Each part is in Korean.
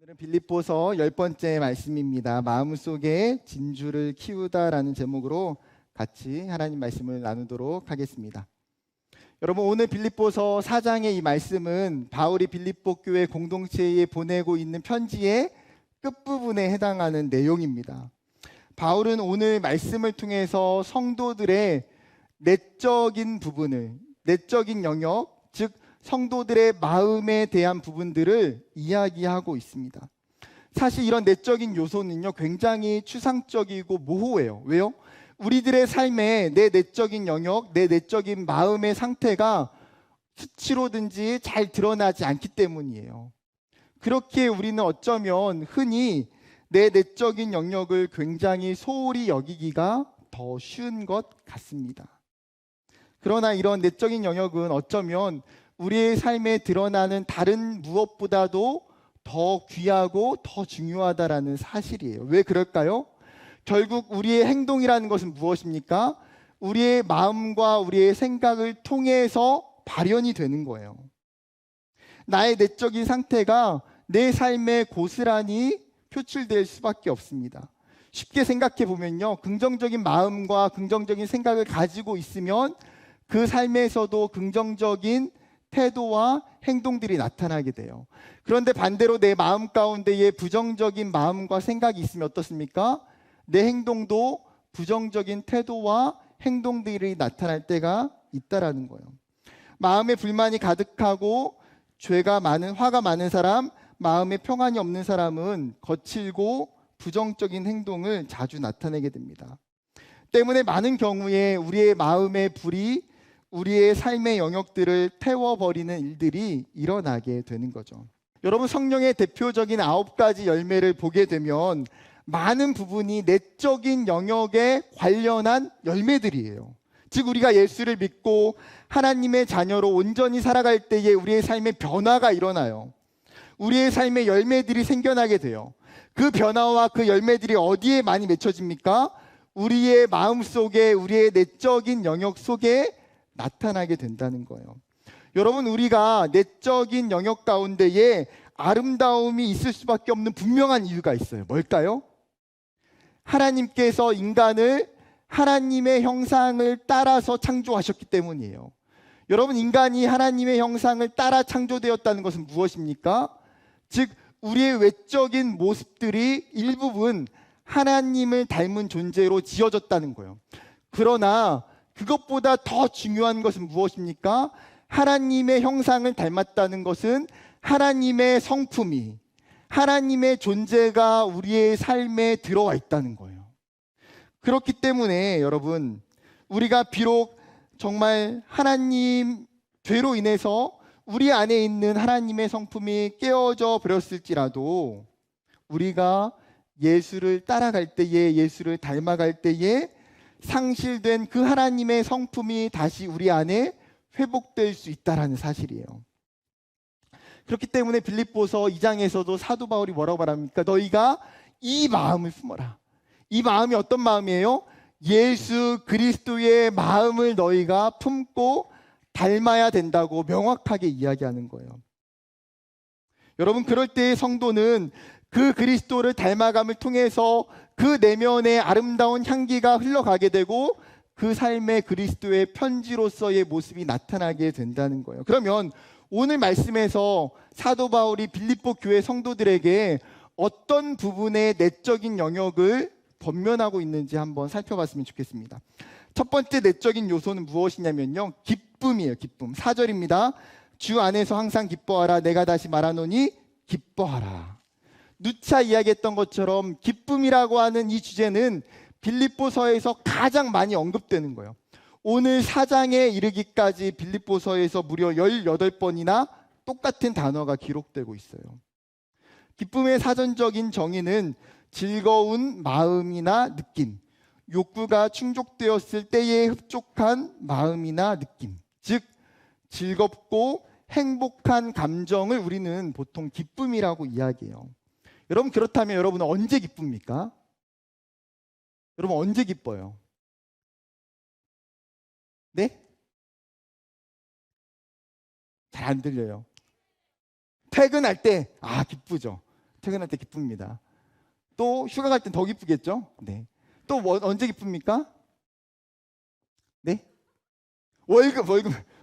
오늘은 빌립보서 10번째 말씀입니다. 마음속에 진주를 키우다라는 제목으로 같이 하나님 말씀을 나누도록 하겠습니다. 여러분, 오늘 빌립보서 4장의 이 말씀은 바울이 빌립보 교회 공동체에 보내고 있는 편지의 끝부분에 해당하는 내용입니다. 바울은 오늘 말씀을 통해서 성도들의 내적인 부분을, 내적인 영역, 즉 성도들의 마음에 대한 부분들을 이야기하고 있습니다. 사실 이런 내적인 요소는요, 굉장히 추상적이고 모호해요. 왜요? 우리들의 삶에 내 내적인 영역, 내 내적인 마음의 상태가 수치로든지 잘 드러나지 않기 때문이에요. 그렇게 우리는 어쩌면 흔히 내 내적인 영역을 굉장히 소홀히 여기기가 더 쉬운 것 같습니다. 그러나 이런 내적인 영역은 어쩌면 우리의 삶에 드러나는 다른 무엇보다도 더 귀하고 더 중요하다라는 사실이에요. 왜 그럴까요? 결국 우리의 행동이라는 것은 무엇입니까? 우리의 마음과 우리의 생각을 통해서 발현이 되는 거예요. 나의 내적인 상태가 내 삶에 고스란히 표출될 수밖에 없습니다. 쉽게 생각해 보면요, 긍정적인 마음과 긍정적인 생각을 가지고 있으면 그 삶에서도 긍정적인 태도와 행동들이 나타나게 돼요. 그런데 반대로 내 마음 가운데에 부정적인 마음과 생각이 있으면 어떻습니까? 내 행동도 부정적인 태도와 행동들이 나타날 때가 있다라는 거예요. 마음에 불만이 가득하고 죄가 많은, 화가 많은 사람, 마음에 평안이 없는 사람은 거칠고 부정적인 행동을 자주 나타내게 됩니다. 때문에 많은 경우에 우리의 마음의 불이 우리의 삶의 영역들을 태워버리는 일들이 일어나게 되는 거죠. 여러분, 성령의 대표적인 9가지 열매를 보게 되면 많은 부분이 내적인 영역에 관련한 열매들이에요. 즉, 우리가 예수를 믿고 하나님의 자녀로 온전히 살아갈 때에 우리의 삶의 변화가 일어나요. 우리의 삶의 열매들이 생겨나게 돼요. 그 변화와 그 열매들이 어디에 많이 맺혀집니까? 우리의 마음 속에, 우리의 내적인 영역 속에 나타나게 된다는 거예요. 여러분, 우리가 내적인 영역 가운데에 아름다움이 있을 수밖에 없는 분명한 이유가 있어요. 뭘까요? 하나님께서 인간을 하나님의 형상을 따라서 창조하셨기 때문이에요. 여러분, 인간이 하나님의 형상을 따라 창조되었다는 것은 무엇입니까? 즉, 우리의 외적인 모습들이 일부분 하나님을 닮은 존재로 지어졌다는 거예요. 그러나 그것보다 더 중요한 것은 무엇입니까? 하나님의 형상을 닮았다는 것은 하나님의 성품이, 하나님의 존재가 우리의 삶에 들어와 있다는 거예요. 그렇기 때문에 여러분, 우리가 비록 정말 하나님 죄로 인해서 우리 안에 있는 하나님의 성품이 깨어져 버렸을지라도 우리가 예수를 따라갈 때에, 예수를 닮아갈 때에 상실된 그 하나님의 성품이 다시 우리 안에 회복될 수 있다는 사실이에요. 그렇기 때문에 빌립보서 2장에서도 사도 바울이 뭐라고 말합니까? 너희가 이 마음을 품어라. 이 마음이 어떤 마음이에요? 예수 그리스도의 마음을 너희가 품고 닮아야 된다고 명확하게 이야기하는 거예요. 여러분, 그럴 때 성도는 그 그리스도를 닮아감을 통해서 그 내면의 아름다운 향기가 흘러가게 되고 그 삶의 그리스도의 편지로서의 모습이 나타나게 된다는 거예요. 그러면 오늘 말씀에서 사도 바울이 빌립보 교회 성도들에게 어떤 부분의 내적인 영역을 권면하고 있는지 한번 살펴봤으면 좋겠습니다. 첫 번째 내적인 요소는 무엇이냐면요, 기쁨이에요. 기쁨. 4절입니다. 주 안에서 항상 기뻐하라. 내가 다시 말하노니 기뻐하라. 누차 이야기했던 것처럼 기쁨이라고 하는 이 주제는 빌립보서에서 가장 많이 언급되는 거예요. 오늘 4장에 이르기까지 빌립보서에서 무려 18번이나 똑같은 단어가 기록되고 있어요. 기쁨의 사전적인 정의는 즐거운 마음이나 느낌, 욕구가 충족되었을 때의 흡족한 마음이나 느낌, 즉 즐겁고 행복한 감정을 우리는 보통 기쁨이라고 이야기해요. 여러분, 그렇다면 여러분은 언제 기쁩니까? 여러분, 언제 기뻐요? 네? 잘 안 들려요. 퇴근할 때 기쁘죠. 퇴근할 때 기쁩니다. 또 휴가 갈 땐 더 기쁘겠죠? 네. 또 언제 기쁩니까? 네?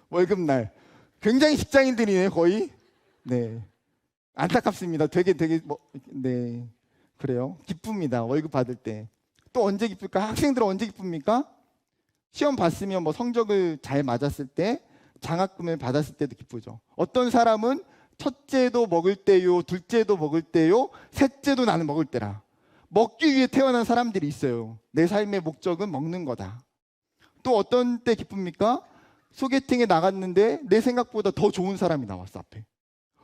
월급날. 굉장히 직장인들이네 거의. 네. 안타깝습니다. 되게 네. 그래요. 기쁩니다. 월급 받을 때. 또 언제 기쁠까? 학생들은 언제 기쁩니까? 시험 봤으면 뭐 성적을 잘 맞았을 때, 장학금을 받았을 때도 기쁘죠. 어떤 사람은 첫째도 먹을 때요, 둘째도 먹을 때요, 셋째도 나는 먹을 때라. 먹기 위해 태어난 사람들이 있어요. 내 삶의 목적은 먹는 거다. 또 어떤 때 기쁩니까? 소개팅에 나갔는데 내 생각보다 더 좋은 사람이 나왔어 앞에.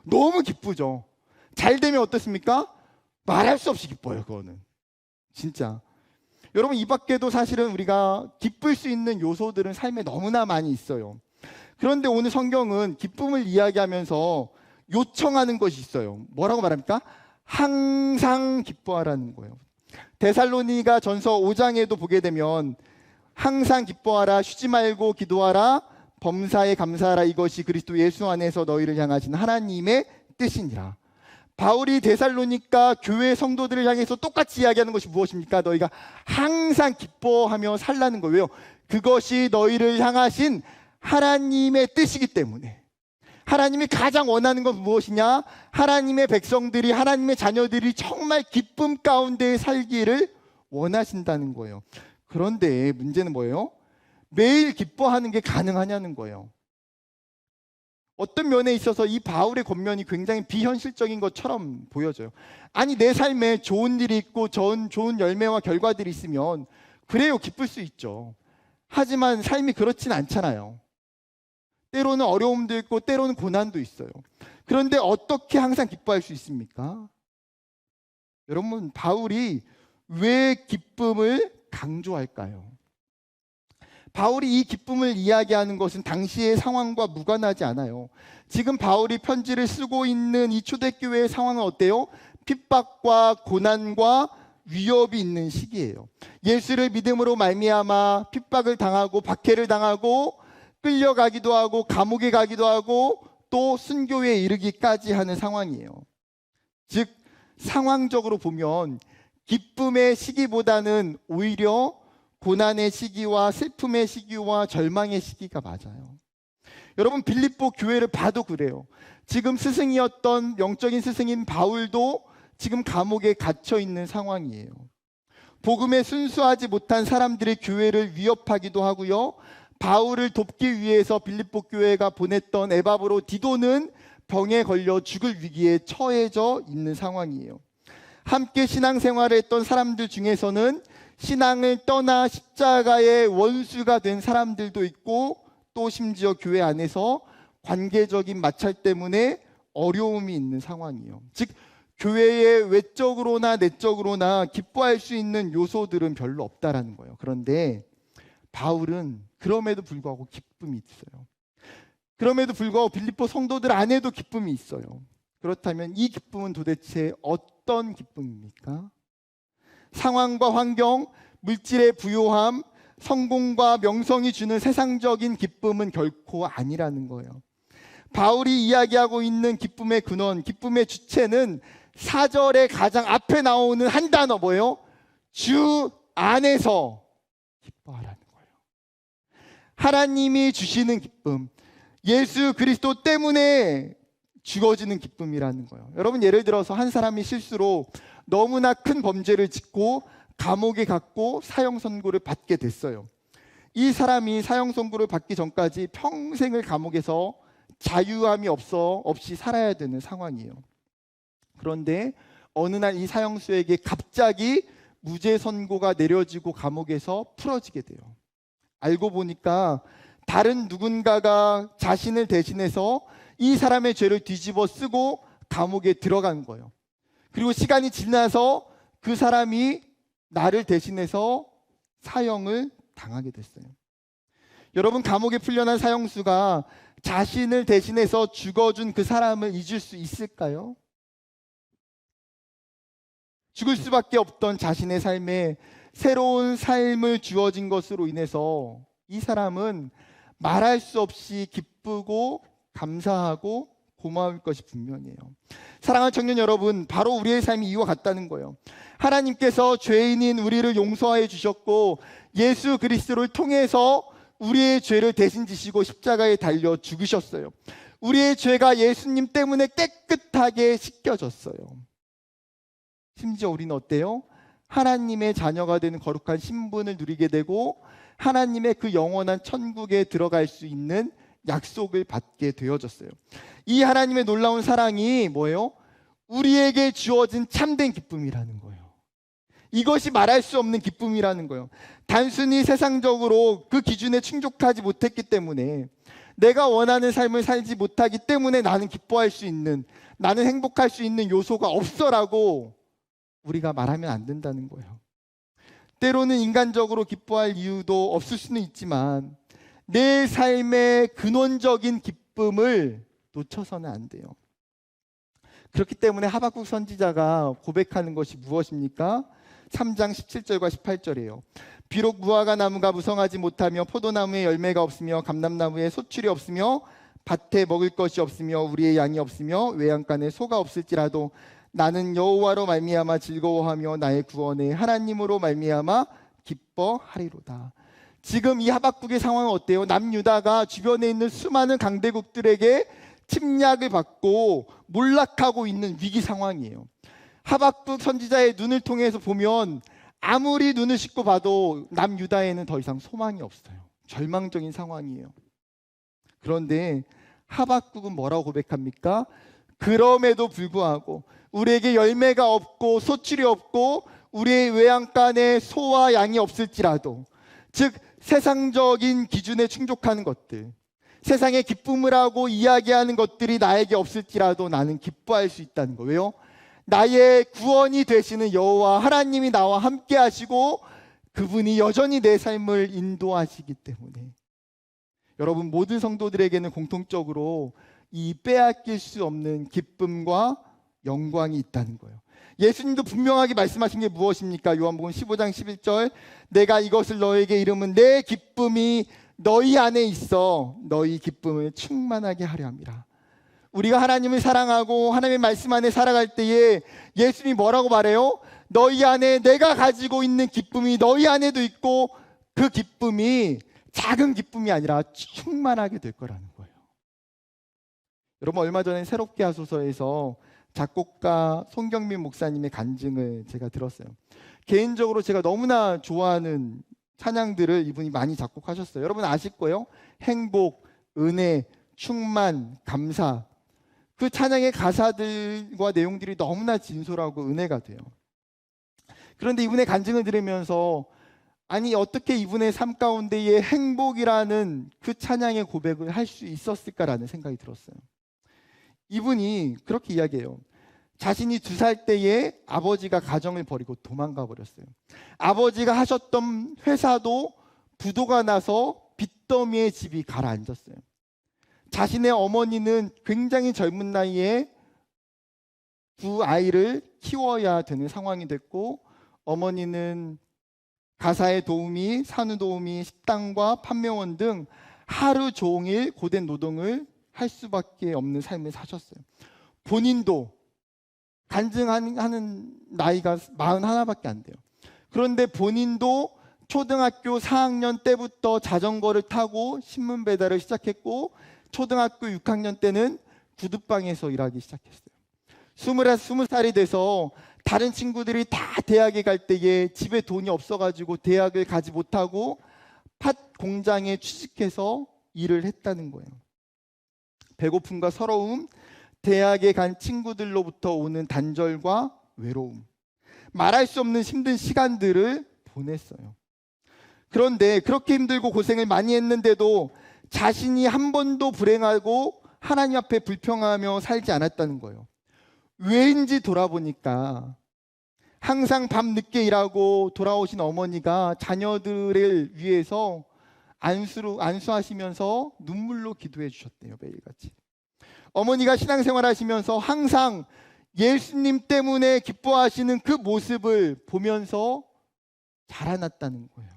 너무 기쁘죠. 잘 되면 어떻습니까? 말할 수 없이 기뻐요. 그거는 진짜. 여러분, 이 밖에도 사실은 우리가 기쁠 수 있는 요소들은 삶에 너무나 많이 있어요. 그런데 오늘 성경은 기쁨을 이야기하면서 요청하는 것이 있어요. 뭐라고 말합니까? 항상 기뻐하라는 거예요. 데살로니가 전서 5장에도 보게 되면 항상 기뻐하라, 쉬지 말고 기도하라, 범사에 감사하라, 이것이 그리스도 예수 안에서 너희를 향하신 하나님의 뜻이니라. 바울이 데살로니가 교회 성도들을 향해서 똑같이 이야기하는 것이 무엇입니까? 너희가 항상 기뻐하며 살라는 거예요. 그것이 너희를 향하신 하나님의 뜻이기 때문에. 하나님이 가장 원하는 건 무엇이냐? 하나님의 백성들이, 하나님의 자녀들이 정말 기쁨 가운데 살기를 원하신다는 거예요. 그런데 문제는 뭐예요? 매일 기뻐하는 게 가능하냐는 거예요. 어떤 면에 있어서 이 바울의 권면이 굉장히 비현실적인 것처럼 보여져요. 아니, 내 삶에 좋은 일이 있고 좋은 열매와 결과들이 있으면 그래요, 기쁠 수 있죠. 하지만 삶이 그렇진 않잖아요. 때로는 어려움도 있고 때로는 고난도 있어요. 그런데 어떻게 항상 기뻐할 수 있습니까? 여러분, 바울이 왜 기쁨을 강조할까요? 바울이 이 기쁨을 이야기하는 것은 당시의 상황과 무관하지 않아요. 지금 바울이 편지를 쓰고 있는 이 초대교회의 상황은 어때요? 핍박과 고난과 위협이 있는 시기예요. 예수를 믿음으로 말미암아 핍박을 당하고 박해를 당하고 끌려가기도 하고 감옥에 가기도 하고 또 순교에 이르기까지 하는 상황이에요. 즉, 상황적으로 보면 기쁨의 시기보다는 오히려 고난의 시기와 슬픔의 시기와 절망의 시기가 맞아요. 여러분, 빌립보 교회를 봐도 그래요. 지금 스승이었던 영적인 스승인 바울도 지금 감옥에 갇혀 있는 상황이에요. 복음에 순수하지 못한 사람들의 교회를 위협하기도 하고요. 바울을 돕기 위해서 빌립보 교회가 보냈던 에바브로 디도는 병에 걸려 죽을 위기에 처해져 있는 상황이에요. 함께 신앙생활을 했던 사람들 중에서는 신앙을 떠나 십자가의 원수가 된 사람들도 있고 또 심지어 교회 안에서 관계적인 마찰 때문에 어려움이 있는 상황이에요. 즉, 교회의 외적으로나 내적으로나 기뻐할 수 있는 요소들은 별로 없다라는 거예요. 그런데 바울은 그럼에도 불구하고 기쁨이 있어요. 그럼에도 불구하고 빌립보 성도들 안에도 기쁨이 있어요. 그렇다면 이 기쁨은 도대체 어떤 기쁨입니까? 상황과 환경, 물질의 부요함, 성공과 명성이 주는 세상적인 기쁨은 결코 아니라는 거예요. 바울이 이야기하고 있는 기쁨의 근원, 기쁨의 주체는 4절의 가장 앞에 나오는 한 단어 뭐예요? 주 안에서 기뻐하라는 거예요. 하나님이 주시는 기쁨, 예수 그리스도 때문에 주어지는 기쁨이라는 거예요. 여러분, 예를 들어서 한 사람이 실수로 너무나 큰 범죄를 짓고 감옥에 갔고 사형 선고를 받게 됐어요. 이 사람이 사형 선고를 받기 전까지 평생을 감옥에서 자유함이 없이 살아야 되는 상황이에요. 그런데 어느 날 이 사형수에게 갑자기 무죄 선고가 내려지고 감옥에서 풀어지게 돼요. 알고 보니까 다른 누군가가 자신을 대신해서 이 사람의 죄를 뒤집어 쓰고 감옥에 들어간 거예요. 그리고 시간이 지나서 그 사람이 나를 대신해서 사형을 당하게 됐어요. 여러분, 감옥에 풀려난 사형수가 자신을 대신해서 죽어준 그 사람을 잊을 수 있을까요? 죽을 수밖에 없던 자신의 삶에 새로운 삶을 주어진 것으로 인해서 이 사람은 말할 수 없이 기쁘고 감사하고 고마울 것이 분명해요. 사랑하는 청년 여러분, 바로 우리의 삶이 이와 같다는 거예요. 하나님께서 죄인인 우리를 용서해 주셨고 예수 그리스도를 통해서 우리의 죄를 대신 지시고 십자가에 달려 죽으셨어요. 우리의 죄가 예수님 때문에 깨끗하게 씻겨졌어요. 심지어 우리는 어때요? 하나님의 자녀가 되는 거룩한 신분을 누리게 되고 하나님의 그 영원한 천국에 들어갈 수 있는 약속을 받게 되어졌어요. 이 하나님의 놀라운 사랑이 뭐예요? 우리에게 주어진 참된 기쁨이라는 거예요. 이것이 말할 수 없는 기쁨이라는 거예요. 단순히 세상적으로 그 기준에 충족하지 못했기 때문에, 내가 원하는 삶을 살지 못하기 때문에 나는 기뻐할 수 있는, 나는 행복할 수 있는 요소가 없어라고 우리가 말하면 안 된다는 거예요. 때로는 인간적으로 기뻐할 이유도 없을 수는 있지만 내 삶의 근원적인 기쁨을 놓쳐서는 안 돼요. 그렇기 때문에 하박국 선지자가 고백하는 것이 무엇입니까? 3장 17절과 18절이에요. 비록 무화과 나무가 무성하지 못하며 포도나무에 열매가 없으며 감람나무에 소출이 없으며 밭에 먹을 것이 없으며 우리의 양이 없으며 외양간에 소가 없을지라도 나는 여호와로 말미암아 즐거워하며 나의 구원의 하나님으로 말미암아 기뻐하리로다. 지금 이 하박국의 상황은 어때요? 남유다가 주변에 있는 수많은 강대국들에게 침략을 받고 몰락하고 있는 위기 상황이에요. 하박국 선지자의 눈을 통해서 보면 아무리 눈을 씻고 봐도 남유다에는 더 이상 소망이 없어요. 절망적인 상황이에요. 그런데 하박국은 뭐라고 고백합니까? 그럼에도 불구하고 우리에게 열매가 없고 소출이 없고 우리의 외양간에 소와 양이 없을지라도, 즉 세상적인 기준에 충족하는 것들, 세상의 기쁨을 하고 이야기하는 것들이 나에게 없을지라도 나는 기뻐할 수 있다는 거예요. 왜요? 나의 구원이 되시는 여호와 하나님이 나와 함께 하시고 그분이 여전히 내 삶을 인도하시기 때문에. 여러분, 모든 성도들에게는 공통적으로 이 빼앗길 수 없는 기쁨과 영광이 있다는 거예요. 예수님도 분명하게 말씀하신 게 무엇입니까? 요한복음 15장 11절, 내가 이것을 너에게 이름은 내 기쁨이 너희 안에 있어 너희 기쁨을 충만하게 하려 함이라. 우리가 하나님을 사랑하고 하나님의 말씀 안에 살아갈 때에 예수님이 뭐라고 말해요? 너희 안에 내가 가지고 있는 기쁨이 너희 안에도 있고 그 기쁨이 작은 기쁨이 아니라 충만하게 될 거라는 거예요. 여러분, 얼마 전에 새롭게 하소서에서 작곡가 송경민 목사님의 간증을 제가 들었어요. 개인적으로 제가 너무나 좋아하는 찬양들을 이분이 많이 작곡하셨어요. 여러분 아실 거예요. 행복, 은혜, 충만, 감사. 그 찬양의 가사들과 내용들이 너무나 진솔하고 은혜가 돼요. 그런데 이분의 간증을 들으면서 아니 어떻게 이분의 삶 가운데에 행복이라는 그 찬양의 고백을 할 수 있었을까라는 생각이 들었어요. 이분이 그렇게 이야기해요. 자신이 2살 때에 아버지가 가정을 버리고 도망가 버렸어요. 아버지가 하셨던 회사도 부도가 나서 빚더미의 집이 가라앉았어요. 자신의 어머니는 굉장히 젊은 나이에 두 아이를 키워야 되는 상황이 됐고, 어머니는 가사의 도우미, 산후도우미, 식당과 판매원 등 하루 종일 고된 노동을 할 수밖에 없는 삶을 사셨어요. 본인도 간증하는 나이가 41밖에 안 돼요. 그런데 본인도 초등학교 4학년 때부터 자전거를 타고 신문 배달을 시작했고, 초등학교 6학년 때는 구두방에서 일하기 시작했어요. 20살이 돼서 다른 친구들이 다 대학에 갈 때에 집에 돈이 없어가지고 대학을 가지 못하고 팥 공장에 취직해서 일을 했다는 거예요. 배고픔과 서러움, 대학에 간 친구들로부터 오는 단절과 외로움, 말할 수 없는 힘든 시간들을 보냈어요. 그런데 그렇게 힘들고 고생을 많이 했는데도 자신이 한 번도 불행하고 하나님 앞에 불평하며 살지 않았다는 거예요. 왜인지 돌아보니까 항상 밤 늦게 일하고 돌아오신 어머니가 자녀들을 위해서 안수하시면서 눈물로 기도해 주셨대요. 매일같이. 어머니가 신앙생활 하시면서 항상 예수님 때문에 기뻐하시는 그 모습을 보면서 자라났다는 거예요.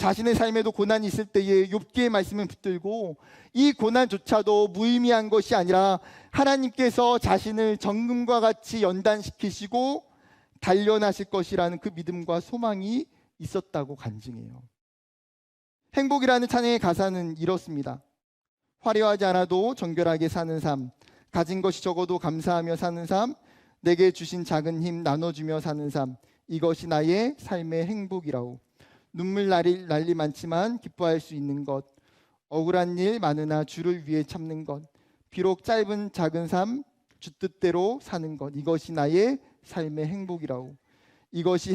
자신의 삶에도 고난이 있을 때에 욥기의 말씀을 붙들고 이 고난조차도 무의미한 것이 아니라 하나님께서 자신을 정금과 같이 연단시키시고 단련하실 것이라는 그 믿음과 소망이 있었다고 간증해요. 행복이라는 찬양의 가사는 이렇습니다. 화려하지 않아도 정결하게 사는 삶, 가진 것이 적어도 감사하며 사는 삶, 내게 주신 작은 힘 나눠주며 사는 삶, 이것이 나의 삶의 행복이라오. 눈물 날이 많지만 기뻐할 수 있는 것, 억울한 일 많으나 주를 위해 참는 것, 비록 짧은 작은 삶, 주 뜻대로 사는 것, 이것이 나의 삶의 행복이라오. 이것이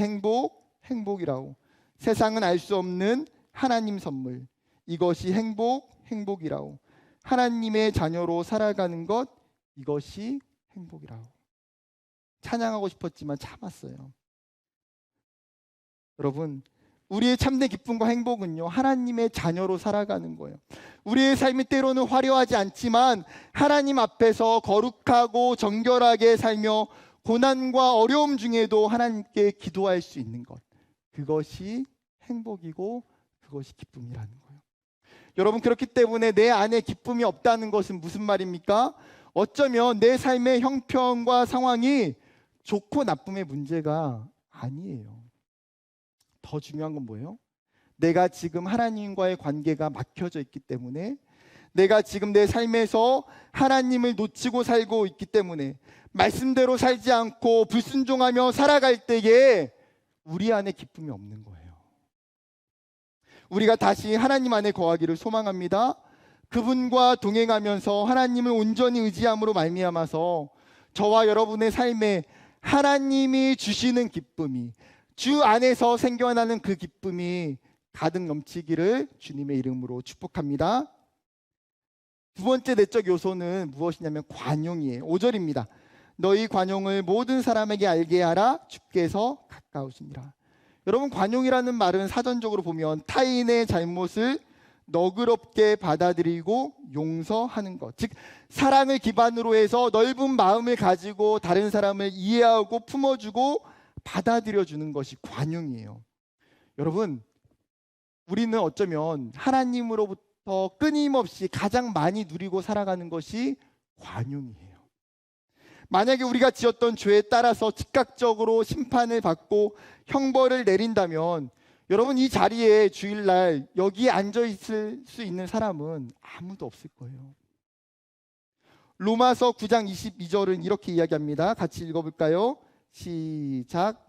행복이라오. 세상은 알 수 없는 하나님 선물, 이것이 행복이라오. 하나님의 자녀로 살아가는 것, 이것이 행복이라오. 찬양하고 싶었지만 참았어요. 여러분, 우리의 참된 기쁨과 행복은요, 하나님의 자녀로 살아가는 거예요. 우리의 삶이 때로는 화려하지 않지만 하나님 앞에서 거룩하고 정결하게 살며 고난과 어려움 중에도 하나님께 기도할 수 있는 것, 그것이 행복이고 그것이 기쁨이라는 거예요. 여러분, 그렇기 때문에 내 안에 기쁨이 없다는 것은 무슨 말입니까? 어쩌면 내 삶의 형편과 상황이 좋고 나쁨의 문제가 아니에요. 더 중요한 건 뭐예요? 내가 지금 하나님과의 관계가 막혀져 있기 때문에, 내가 지금 내 삶에서 하나님을 놓치고 살고 있기 때문에, 말씀대로 살지 않고 불순종하며 살아갈 때에 우리 안에 기쁨이 없는 거예요. 우리가 다시 하나님 안에 거하기를 소망합니다. 그분과 동행하면서 하나님을 온전히 의지함으로 말미암아서 저와 여러분의 삶에 하나님이 주시는 기쁨이, 주 안에서 생겨나는 그 기쁨이 가득 넘치기를 주님의 이름으로 축복합니다. 두 번째 내적 요소는 무엇이냐면 관용이에요. 5절입니다. 너희 관용을 모든 사람에게 알게 하라, 주께서 가까우시니라. 여러분, 관용이라는 말은 사전적으로 보면 타인의 잘못을 너그럽게 받아들이고 용서하는 것, 즉 사랑을 기반으로 해서 넓은 마음을 가지고 다른 사람을 이해하고 품어주고 받아들여주는 것이 관용이에요. 여러분, 우리는 어쩌면 하나님으로부터 끊임없이 가장 많이 누리고 살아가는 것이 관용이에요. 만약에 우리가 지었던 죄에 따라서 즉각적으로 심판을 받고 형벌을 내린다면, 여러분, 이 자리에 주일날 여기에 앉아 있을 수 있는 사람은 아무도 없을 거예요. 로마서 9장 22절은 이렇게 이야기합니다. 같이 읽어볼까요? 시작.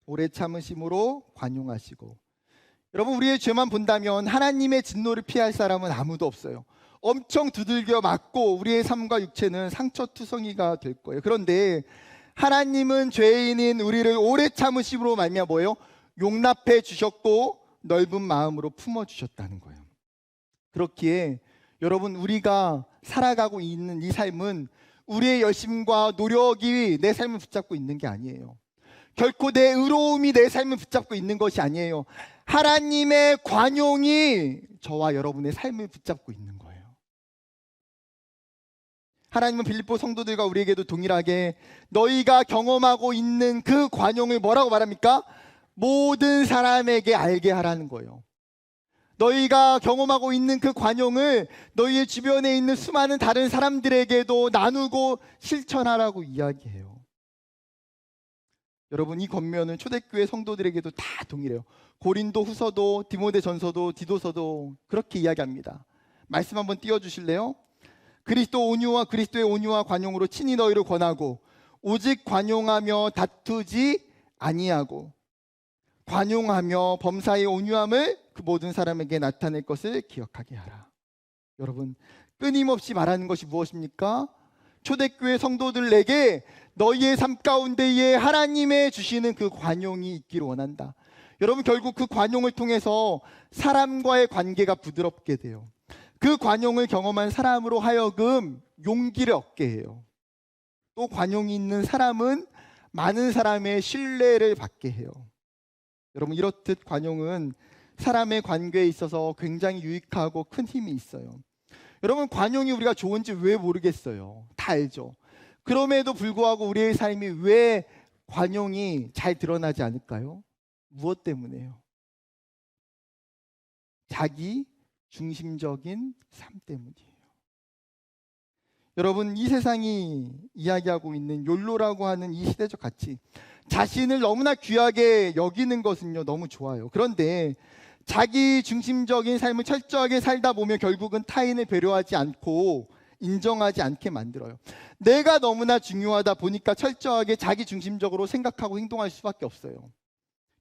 오래 참으심으로 관용하시고. 여러분, 우리의 죄만 본다면 하나님의 진노를 피할 사람은 아무도 없어요. 엄청 두들겨 맞고 우리의 삶과 육체는 상처투성이가 될 거예요. 그런데 하나님은 죄인인 우리를 오래 참으심으로 말미암아 뭐예요? 용납해 주셨고 넓은 마음으로 품어 주셨다는 거예요. 그렇기에 여러분, 우리가 살아가고 있는 이 삶은 우리의 열심과 노력이 내 삶을 붙잡고 있는 게 아니에요. 결코 내 의로움이 내 삶을 붙잡고 있는 것이 아니에요. 하나님의 관용이 저와 여러분의 삶을 붙잡고 있는 거예요. 하나님은 빌립보 성도들과 우리에게도 동일하게 너희가 경험하고 있는 그 관용을 뭐라고 말합니까? 모든 사람에게 알게 하라는 거예요. 너희가 경험하고 있는 그 관용을 너희의 주변에 있는 수많은 다른 사람들에게도 나누고 실천하라고 이야기해요. 여러분, 이 권면은 초대교회 성도들에게도 다 동일해요. 고린도 후서도 디모데 전서도 디도서도 그렇게 이야기합니다. 말씀 한번 띄워주실래요? 그리스도의 온유와 관용으로 친히 너희를 권하고 오직 관용하며 다투지 아니하고 관용하며 범사의 온유함을 그 모든 사람에게 나타낼 것을 기억하게 하라. 여러분, 끊임없이 말하는 것이 무엇입니까? 초대교회 성도들에게 너희의 삶 가운데에 하나님의 주시는 그 관용이 있기를 원한다. 여러분, 결국 그 관용을 통해서 사람과의 관계가 부드럽게 돼요. 그 관용을 경험한 사람으로 하여금 용기를 얻게 해요. 또 관용이 있는 사람은 많은 사람의 신뢰를 받게 해요. 여러분, 이렇듯 관용은 사람의 관계에 있어서 굉장히 유익하고 큰 힘이 있어요. 여러분, 관용이 우리가 좋은지 왜 모르겠어요. 다 알죠. 그럼에도 불구하고 우리의 삶이 왜 관용이 잘 드러나지 않을까요? 무엇 때문에요? 자기 중심적인 삶 때문이에요. 여러분, 이 세상이 이야기하고 있는 욜로라고 하는 이 시대적 가치, 자신을 너무나 귀하게 여기는 것은요, 너무 좋아요. 그런데 자기 중심적인 삶을 철저하게 살다 보면 결국은 타인을 배려하지 않고 인정하지 않게 만들어요. 내가 너무나 중요하다 보니까 철저하게 자기 중심적으로 생각하고 행동할 수밖에 없어요.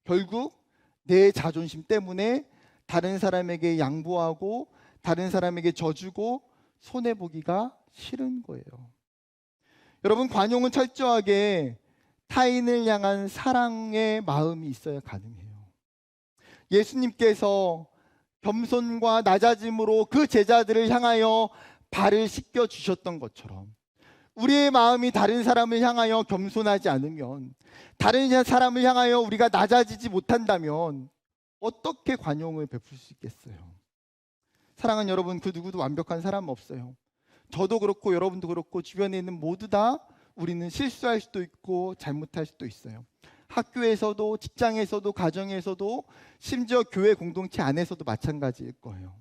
결국 내 자존심 때문에 다른 사람에게 양보하고 다른 사람에게 져주고 손해보기가 싫은 거예요. 여러분, 관용은 철저하게 타인을 향한 사랑의 마음이 있어야 가능해요. 예수님께서 겸손과 낮아짐으로 그 제자들을 향하여 발을 씻겨 주셨던 것처럼 우리의 마음이 다른 사람을 향하여 겸손하지 않으면, 다른 사람을 향하여 우리가 낮아지지 못한다면 어떻게 관용을 베풀 수 있겠어요? 사랑하는 여러분, 그 누구도 완벽한 사람 없어요. 저도 그렇고 여러분도 그렇고 주변에 있는 모두 다 우리는 실수할 수도 있고 잘못할 수도 있어요. 학교에서도, 직장에서도, 가정에서도, 심지어 교회 공동체 안에서도 마찬가지일 거예요.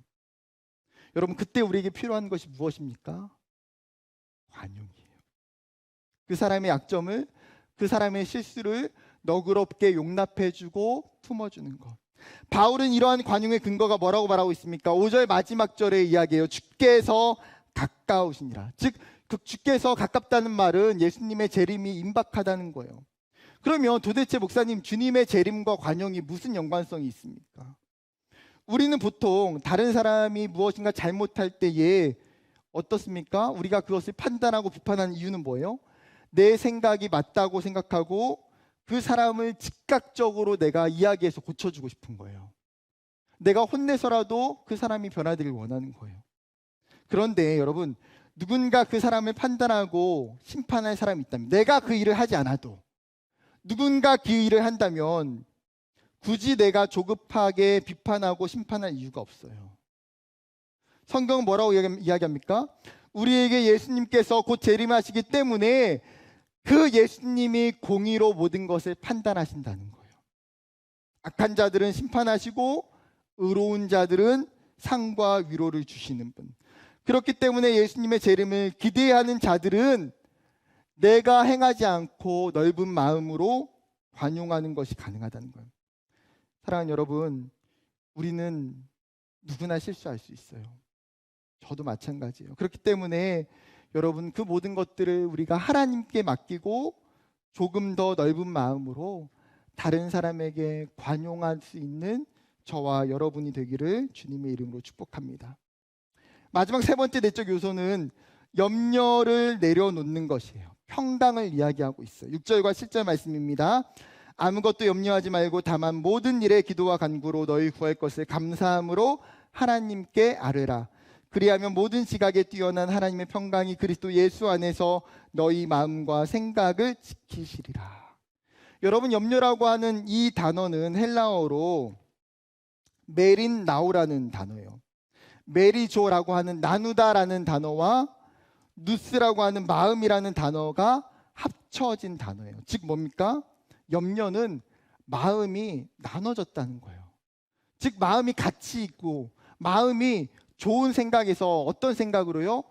여러분, 그때 우리에게 필요한 것이 무엇입니까? 관용이에요. 그 사람의 약점을, 그 사람의 실수를 너그럽게 용납해주고 품어주는 것. 바울은 이러한 관용의 근거가 뭐라고 말하고 있습니까? 5절 마지막 절의 이야기예요. 주께서 가까우시니라. 즉 주께서 가깝다는 말은 예수님의 재림이 임박하다는 거예요. 그러면 도대체 목사님, 주님의 재림과 관용이 무슨 연관성이 있습니까? 우리는 보통 다른 사람이 무엇인가 잘못할 때에 어떻습니까? 우리가 그것을 판단하고 비판하는 이유는 뭐예요? 내 생각이 맞다고 생각하고 그 사람을 즉각적으로 내가 이야기해서 고쳐주고 싶은 거예요. 내가 혼내서라도 그 사람이 변화되길 원하는 거예요. 그런데 여러분, 누군가 그 사람을 판단하고 심판할 사람이 있다면, 내가 그 일을 하지 않아도 누군가 그 일을 한다면 굳이 내가 조급하게 비판하고 심판할 이유가 없어요. 성경은 뭐라고 이야기합니까? 우리에게 예수님께서 곧 재림하시기 때문에 그 예수님이 공의로 모든 것을 판단하신다는 거예요. 악한 자들은 심판하시고 의로운 자들은 상과 위로를 주시는 분. 그렇기 때문에 예수님의 재림을 기대하는 자들은 내가 행하지 않고 넓은 마음으로 관용하는 것이 가능하다는 거예요. 사랑하는 여러분, 우리는 누구나 실수할 수 있어요. 저도 마찬가지예요. 그렇기 때문에 여러분, 그 모든 것들을 우리가 하나님께 맡기고 조금 더 넓은 마음으로 다른 사람에게 관용할 수 있는 저와 여러분이 되기를 주님의 이름으로 축복합니다. 마지막 세 번째 내적 요소는 염려를 내려놓는 것이에요. 평강을 이야기하고 있어요. 6절과 7절 말씀입니다. 아무것도 염려하지 말고 다만 모든 일에 기도와 간구로 너희 구할 것을 감사함으로 하나님께 아뢰라. 그리하면 모든 지각에 뛰어난 하나님의 평강이 그리스도 예수 안에서 너희 마음과 생각을 지키시리라. 여러분, 염려라고 하는 이 단어는 헬라어로 메린나우라는 단어예요. 메리조라고 하는 나누다라는 단어와 누스라고 하는 마음이라는 단어가 합쳐진 단어예요. 즉 뭡니까? 염려는 마음이 나눠졌다는 거예요. 즉 마음이 같이 있고, 마음이 좋은 생각에서 어떤 생각으로요?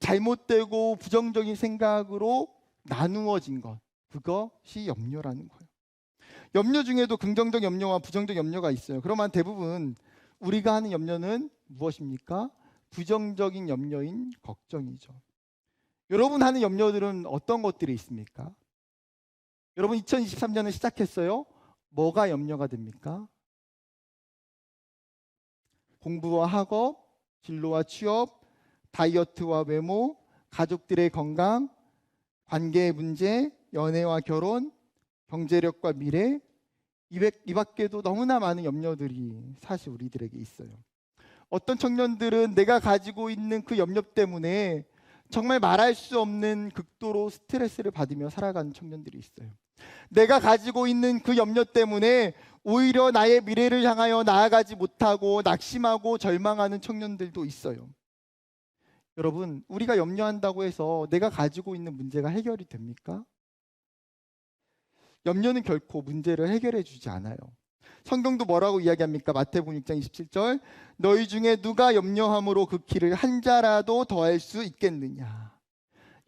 잘못되고 부정적인 생각으로 나누어진 것, 그것이 염려라는 거예요. 염려 중에도 긍정적 염려와 부정적 염려가 있어요. 그러면 대부분 우리가 하는 염려는 무엇입니까? 부정적인 염려인 걱정이죠. 여러분 하는 염려들은 어떤 것들이 있습니까? 여러분, 2023년을 시작했어요. 뭐가 염려가 됩니까? 공부와 학업, 진로와 취업, 다이어트와 외모, 가족들의 건강, 관계의 문제, 연애와 결혼, 경제력과 미래, 이 밖에도 너무나 많은 염려들이 사실 우리들에게 있어요. 어떤 청년들은 내가 가지고 있는 그 염려 때문에 정말 말할 수 없는 극도로 스트레스를 받으며 살아가는 청년들이 있어요. 내가 가지고 있는 그 염려 때문에 오히려 나의 미래를 향하여 나아가지 못하고 낙심하고 절망하는 청년들도 있어요. 여러분, 우리가 염려한다고 해서 내가 가지고 있는 문제가 해결이 됩니까? 염려는 결코 문제를 해결해 주지 않아요. 성경도 뭐라고 이야기합니까? 마태복음 6장 27절, 너희 중에 누가 염려함으로 그 키를 한 자라도 더할 수 있겠느냐.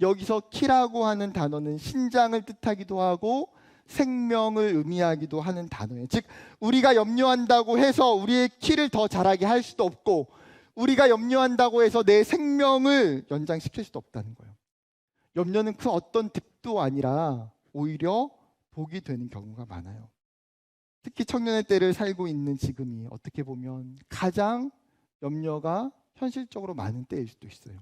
여기서 키라고 하는 단어는 신장을 뜻하기도 하고 생명을 의미하기도 하는 단어예요. 즉 우리가 염려한다고 해서 우리의 키를 더 자라게 할 수도 없고, 우리가 염려한다고 해서 내 생명을 연장시킬 수도 없다는 거예요. 염려는 그 어떤 득도 아니라 오히려 복이 되는 경우가 많아요. 특히 청년의 때를 살고 있는 지금이 어떻게 보면 가장 염려가 현실적으로 많은 때일 수도 있어요.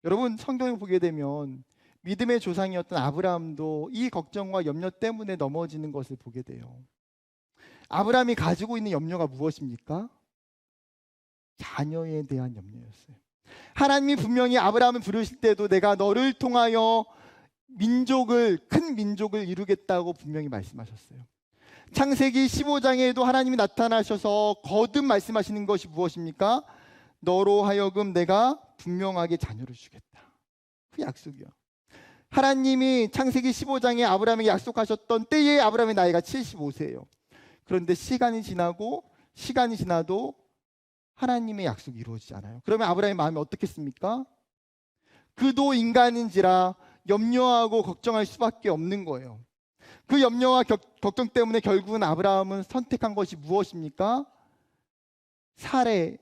여러분, 성경을 보게 되면 믿음의 조상이었던 아브라함도 이 걱정과 염려 때문에 넘어지는 것을 보게 돼요. 아브라함이 가지고 있는 염려가 무엇입니까? 자녀에 대한 염려였어요. 하나님이 분명히 아브라함을 부르실 때도 내가 너를 통하여 큰 민족을 이루겠다고 분명히 말씀하셨어요. 창세기 15장에도 하나님이 나타나셔서 거듭 말씀하시는 것이 무엇입니까? 너로 하여금 내가 분명하게 자녀를 주겠다. 그 약속이요. 하나님이 창세기 15장에 아브라함에게 약속하셨던 때에 아브라함의 나이가 75세예요. 그런데 시간이 지나도 하나님의 약속이 이루어지지 않아요. 그러면 아브라함의 마음이 어떻겠습니까? 그도 인간인지라 염려하고 걱정할 수밖에 없는 거예요. 그 염려와 걱정 때문에 결국은 아브라함은 선택한 것이 무엇입니까?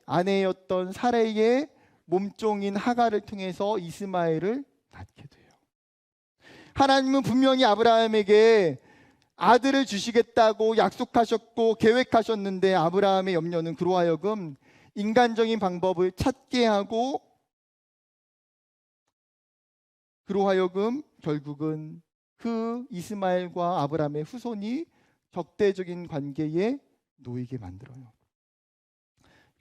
아내였던 사레의 몸종인 하갈을 통해서 이스마엘을 낳게 돼요. 하나님은 분명히 아브라함에게 아들을 주시겠다고 약속하셨고 계획하셨는데, 아브라함의 염려는 그로 하여금 인간적인 방법을 찾게 하고 그로 하여금 결국은 그 이스마엘과 아브라함의 후손이 적대적인 관계에 놓이게 만들어요.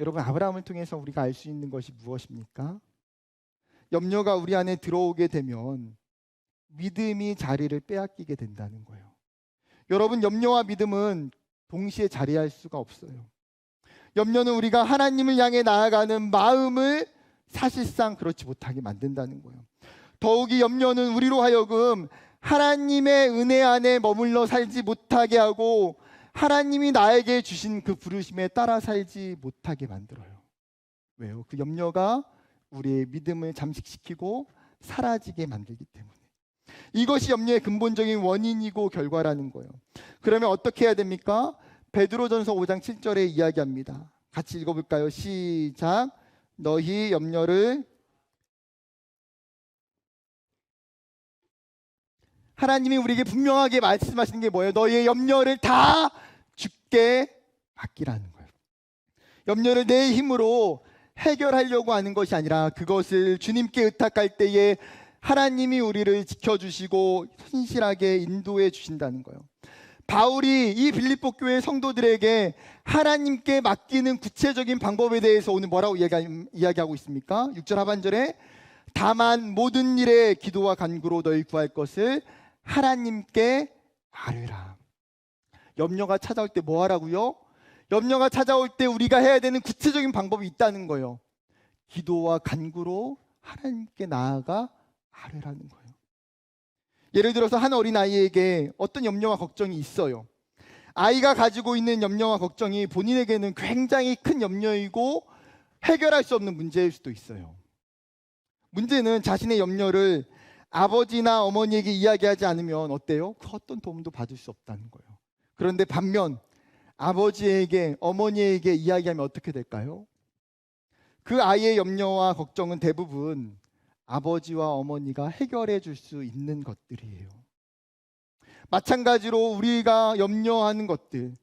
여러분, 아브라함을 통해서 우리가 알 수 있는 것이 무엇입니까? 염려가 우리 안에 들어오게 되면 믿음이 자리를 빼앗기게 된다는 거예요. 여러분, 염려와 믿음은 동시에 자리할 수가 없어요. 염려는 우리가 하나님을 향해 나아가는 마음을 사실상 그렇지 못하게 만든다는 거예요. 더욱이 염려는 우리로 하여금 하나님의 은혜 안에 머물러 살지 못하게 하고 하나님이 나에게 주신 그 부르심에 따라 살지 못하게 만들어요. 왜요? 그 염려가 우리의 믿음을 잠식시키고 사라지게 만들기 때문에. 이것이 염려의 근본적인 원인이고 결과라는 거예요. 그러면 어떻게 해야 됩니까? 베드로전서 5장 7절에 이야기합니다. 같이 읽어볼까요? 시작. 너희 염려를 하나님이 우리에게 분명하게 말씀하시는 게 뭐예요? 너희의 염려를 다 주께 맡기라는 거예요. 염려를 내 힘으로 해결하려고 하는 것이 아니라 그것을 주님께 의탁할 때에 하나님이 우리를 지켜주시고 신실하게 인도해 주신다는 거예요. 바울이 이 빌립보 교회 성도들에게 하나님께 맡기는 구체적인 방법에 대해서 오늘 뭐라고 이야기하고 있습니까? 6절 하반절에 다만 모든 일에 기도와 간구로 너희 구할 것을 하나님께 아뢰라. 염려가 찾아올 때 뭐 하라고요? 염려가 찾아올 때 우리가 해야 되는 구체적인 방법이 있다는 거예요. 기도와 간구로 하나님께 나아가 아뢰라는 거예요. 예를 들어서 한 어린아이에게 어떤 염려와 걱정이 있어요. 아이가 가지고 있는 염려와 걱정이 본인에게는 굉장히 큰 염려이고 해결할 수 없는 문제일 수도 있어요. 문제는 자신의 염려를 아버지나 어머니에게 이야기하지 않으면 어때요? 그 어떤 도움도 받을 수 없다는 거예요. 그런데 반면 아버지에게, 어머니에게 이야기하면 어떻게 될까요? 그 아이의 염려와 걱정은 대부분 아버지와 어머니가 해결해 줄 수 있는 것들이에요. 마찬가지로 우리가 염려하는 것들,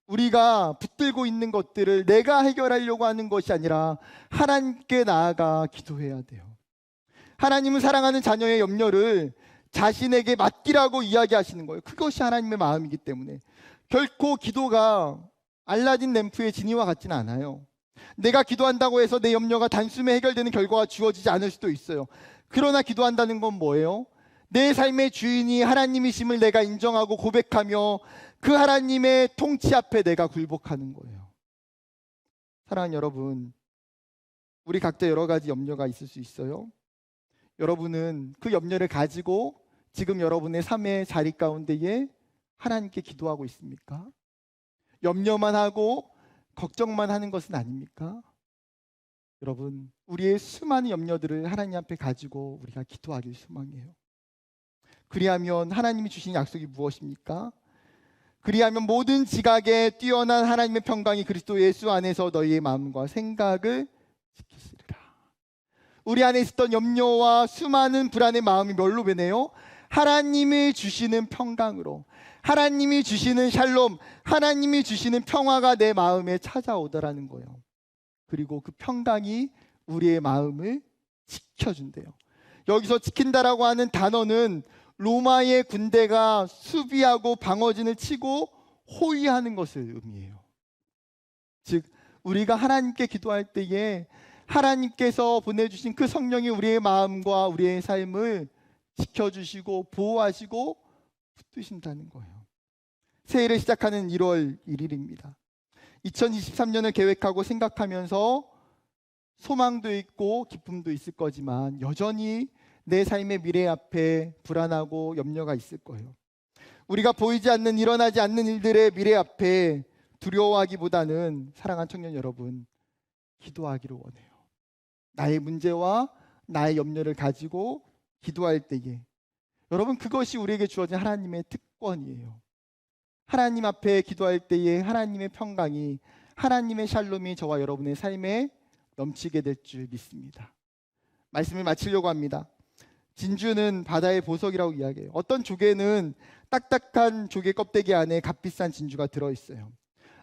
우리가 붙들고 있는 것들을 내가 해결하려고 하는 것이 아니라 하나님께 나아가 기도해야 돼요. 하나님은 사랑하는 자녀의 염려를 자신에게 맡기라고 이야기하시는 거예요. 그것이 하나님의 마음이기 때문에 결코 기도가 알라딘 램프의 지니와 같지는 않아요. 내가 기도한다고 해서 내 염려가 단숨에 해결되는 결과가 주어지지 않을 수도 있어요. 그러나 기도한다는 건 뭐예요? 내 삶의 주인이 하나님이심을 내가 인정하고 고백하며 그 하나님의 통치 앞에 내가 굴복하는 거예요. 사랑하는 여러분, 우리 각자 여러 가지 염려가 있을 수 있어요. 여러분은 그 염려를 가지고 지금 여러분의 삶의 자리 가운데에 하나님께 기도하고 있습니까? 염려만 하고 걱정만 하는 것은 아닙니까? 여러분, 우리의 수많은 염려들을 하나님 앞에 가지고 우리가 기도하길 소망해요. 그리하면 하나님이 주신 약속이 무엇입니까? 그리하면 모든 지각에 뛰어난 하나님의 평강이 그리스도 예수 안에서 너희의 마음과 생각을 지키시리라. 우리 안에 있었던 염려와 수많은 불안의 마음이 뭘로 변해요? 하나님이 주시는 평강으로, 하나님이 주시는 샬롬, 하나님이 주시는 평화가 내 마음에 찾아오더라는 거예요. 그리고 그 평강이 우리의 마음을 지켜준대요. 여기서 지킨다라고 하는 단어는 로마의 군대가 수비하고 방어진을 치고 호위하는 것을 의미해요. 즉 우리가 하나님께 기도할 때에 하나님께서 보내주신 그 성령이 우리의 마음과 우리의 삶을 지켜주시고 보호하시고 붙드신다는 거예요. 새해를 시작하는 1월 1일입니다. 2023년을 계획하고 생각하면서 소망도 있고 기쁨도 있을 거지만 여전히 내 삶의 미래 앞에 불안하고 염려가 있을 거예요. 우리가 보이지 않는, 일어나지 않는 일들의 미래 앞에 두려워하기보다는 사랑하는 청년 여러분, 기도하기를 원해요. 나의 문제와 나의 염려를 가지고 기도할 때에 여러분, 그것이 우리에게 주어진 하나님의 특권이에요. 하나님 앞에 기도할 때에 하나님의 평강이, 하나님의 샬롬이 저와 여러분의 삶에 넘치게 될 줄 믿습니다. 말씀을 마치려고 합니다. 진주는 바다의 보석이라고 이야기해요. 어떤 조개는 딱딱한 조개 껍데기 안에 값비싼 진주가 들어있어요.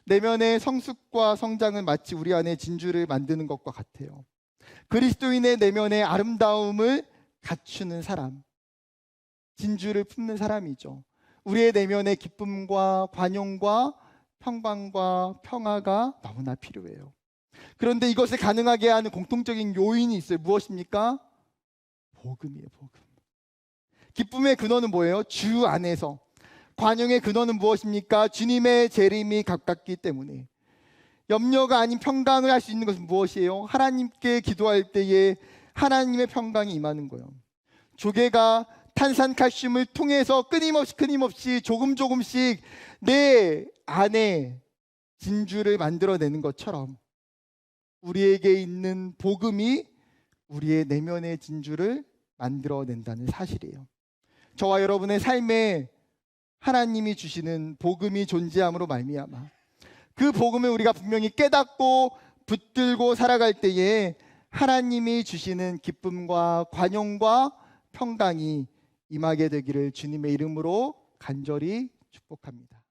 내면의 성숙과 성장은 마치 우리 안에 진주를 만드는 것과 같아요. 그리스도인의 내면의 아름다움을 갖추는 사람, 진주를 품는 사람이죠. 우리의 내면의 기쁨과 관용과 평강과 평화가 너무나 필요해요. 그런데 이것을 가능하게 하는 공통적인 요인이 있어요. 무엇입니까? 복음이에요. 복음. 기쁨의 근원은 뭐예요? 주 안에서. 관용의 근원은 무엇입니까? 주님의 재림이 가깝기 때문에. 염려가 아닌 평강을 할 수 있는 것은 무엇이에요? 하나님께 기도할 때에 하나님의 평강이 임하는 거예요. 조개가 탄산칼슘을 통해서 끊임없이 조금씩 내 안에 진주를 만들어내는 것처럼 우리에게 있는 복음이 우리의 내면의 진주를 만들어낸다는 사실이에요. 저와 여러분의 삶에 하나님이 주시는 복음이 존재함으로 말미암아 그 복음을 우리가 분명히 깨닫고 붙들고 살아갈 때에 하나님이 주시는 기쁨과 관용과 평강이 임하게 되기를 주님의 이름으로 간절히 축복합니다.